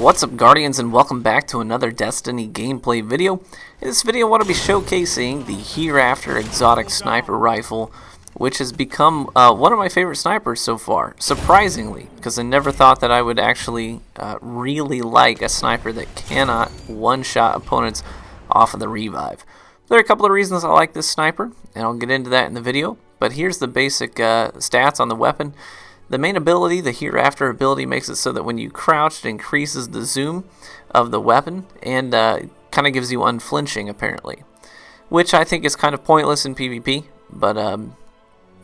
What's up, Guardians, and welcome back to another Destiny gameplay video. In this video I want to be showcasing the Hereafter exotic sniper rifle, which has become one of my favorite snipers so far, surprisingly, because I never thought that I would actually really like a sniper that cannot one-shot opponents off of the revive. There are a couple of reasons I like this sniper, and I'll get into that in the video, but here's the basic stats on the weapon. The main ability, the Hereafter ability, makes it so that when you crouch, it increases the zoom of the weapon and kind of gives you unflinching, apparently. Which I think is kind of pointless in PvP, but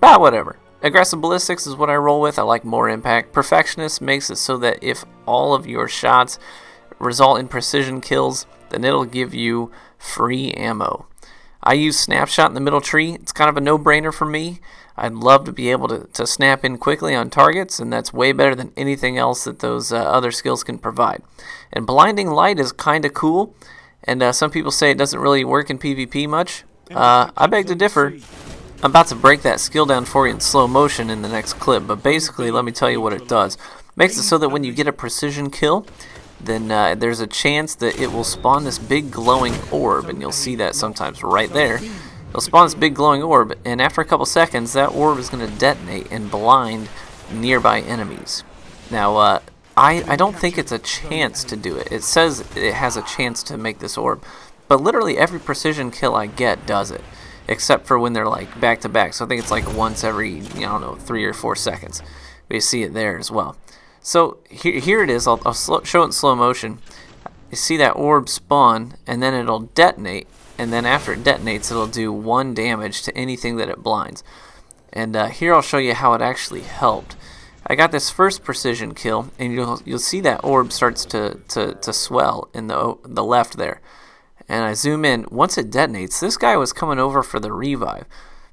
whatever. Aggressive ballistics is what I roll with. I like more impact. Perfectionist makes it so that if all of your shots result in precision kills, then it'll give you free ammo. I use Snapshot in the middle tree. It's kind of a no-brainer for me. I'd love to be able to snap in quickly on targets, and that's way better than anything else that those other skills can provide. And Blinding Light is kind of cool, and some people say it doesn't really work in PvP much. I beg to differ. I'm about to break that skill down for you in slow motion in the next clip, but basically let me tell you what it does. It makes it so that when you get a precision kill, then there's a chance that it will spawn this big glowing orb, and you'll see that sometimes right there. It'll spawn this big glowing orb, and after a couple seconds, that orb is going to detonate and blind nearby enemies. Now, I don't think it's a chance to do it. It says it has a chance to make this orb, but literally every precision kill I get does it, except for when they're like back to back. So I think it's like once every, I don't know, 3 or 4 seconds. But you see it there as well. So here it is. I'll show it in slow motion. You see that orb spawn, and then it'll detonate. And then after it detonates, it'll do 1 damage to anything that it blinds. And here I'll show you how it actually helped. I got this first precision kill, and you'll see that orb starts to swell in the left there. And I zoom in. Once it detonates, this guy was coming over for the revive,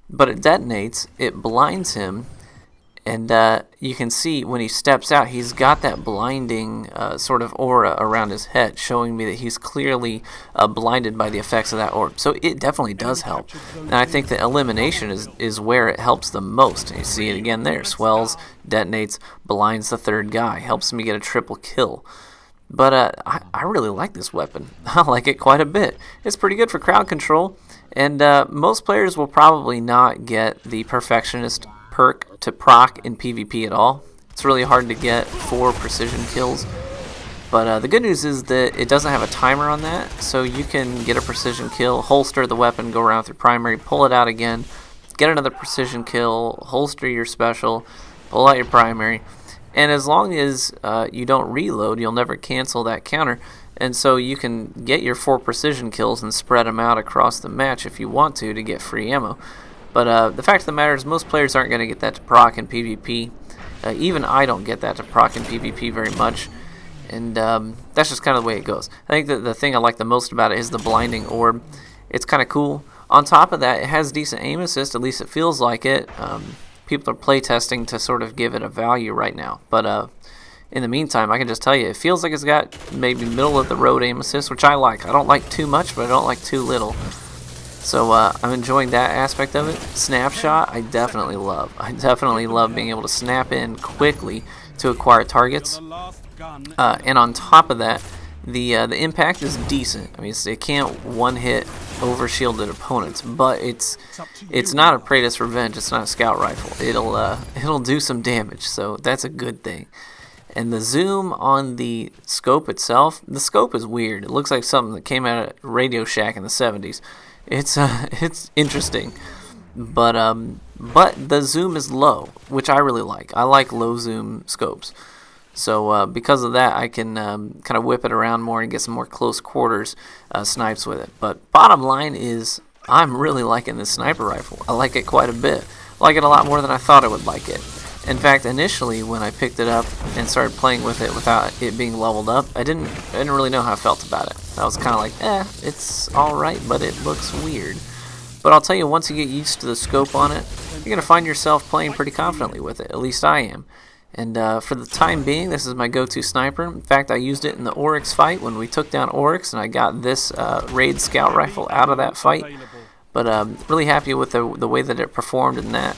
but it detonates, it blinds him, and you can see when he steps out, he's got that blinding sort of aura around his head, showing me that he's clearly blinded by the effects of that orb. So it definitely does help. And I think that elimination is where it helps the most. And you see it again there. Swells, detonates, blinds the third guy. Helps me get a triple kill. But I really like this weapon. I like it quite a bit. It's pretty good for crowd control. And most players will probably not get the Perfectionist perk to proc in PvP at all. It's really hard to get 4 precision kills, but the good news is that it doesn't have a timer on that, so you can get a precision kill, holster the weapon, go around with your primary, pull it out again, get another precision kill, holster your special, pull out your primary, and as long as you don't reload, you'll never cancel that counter, and so you can get your 4 precision kills and spread them out across the match if you want to get free ammo. But the fact of the matter is most players aren't going to get that to proc in PvP. Even I don't get that to proc in PvP very much. And that's just kind of the way it goes. I think that the thing I like the most about it is the blinding orb. It's kind of cool. On top of that, it has decent aim assist, at least it feels like it. People are playtesting to sort of give it a value right now. But in the meantime, I can just tell you, it feels like it's got maybe middle of the road aim assist, which I like. I don't like too much, but I don't like too little. So I'm enjoying that aspect of it. Snapshot, I definitely love. I definitely love being able to snap in quickly to acquire targets. And on top of that, the impact is decent. I mean, it can't one-hit over-shielded opponents, but it's not a Praetor's Revenge. It's not a scout rifle. It'll do some damage, so that's a good thing. And the zoom on the scope itself, the scope is weird. It looks like something that came out of Radio Shack in the 70s. It's interesting, but the zoom is low, which I really like. I like low zoom scopes, so because of that, I can kind of whip it around more and get some more close quarters snipes with it. But bottom line is, I'm really liking this sniper rifle. I like it quite a bit. I like it a lot more than I thought I would like it. In fact, initially when I picked it up and started playing with it without it being leveled up, I didn't really know how I felt about it. I was kind of like, it's alright, but it looks weird. But I'll tell you, once you get used to the scope on it, you're going to find yourself playing pretty confidently with it. At least I am. And for the time being, this is my go-to sniper. In fact, I used it in the Oryx fight when we took down Oryx, and I got this raid scout rifle out of that fight. But really happy with the way that it performed in that.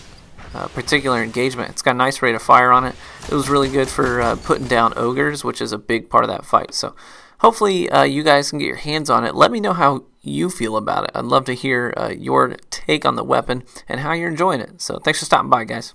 particular engagement. It's got a nice rate of fire on it. It was really good for putting down ogres, which is a big part of that fight. So hopefully you guys can get your hands on it. Let me know how you feel about it. I'd love to hear your take on the weapon and how you're enjoying it. So thanks for stopping by, guys.